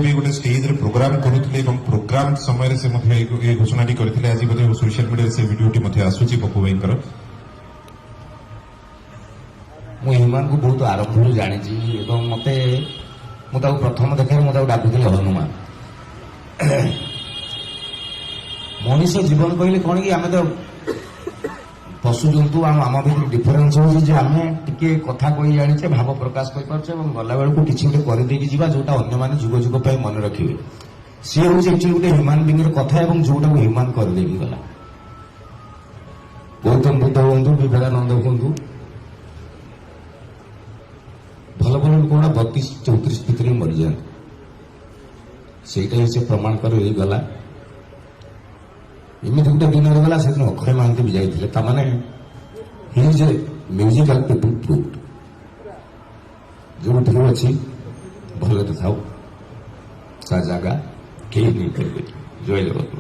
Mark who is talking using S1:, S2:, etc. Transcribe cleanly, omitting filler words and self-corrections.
S1: भी गोटे स्टेज रे प्रोग्राम करुले प्रोग्राम समय से ये घोषणाटी करते आज सोशल मीडिया से भिडियोटी आसूची पप्पू भाई
S2: हनुमान को बहुत आरंभ जानी मत मुझे प्रथम देखा मुझे डाकुली हनुमान मनीष जीवन कहले कौन कि आम तो पशु जंतु आम भर डिफरेन्स होमें टे कथा कही जाने भाव प्रकाश कर गला बेलू किसी गोटे करदेकी जा जोटा अन्य जुग जुग मन रखिए सी हूँ एक्चुअली गोटे ह्यूमान बींग कथा जोटा ह्यूमान करदेकी गला गौतम बुद्ध हूँ विवेकानंद हूँ भल भल लोक गुड़ा 32-34 भितर मरी जाते से प्रमाण कर गला एमती गोटे दिन गला से अक्षय महांती भी जाते मैंने he is a musical people truth जो ठीक अच्छी भल था जगह कहीं नहीं करेंगे जय जगत।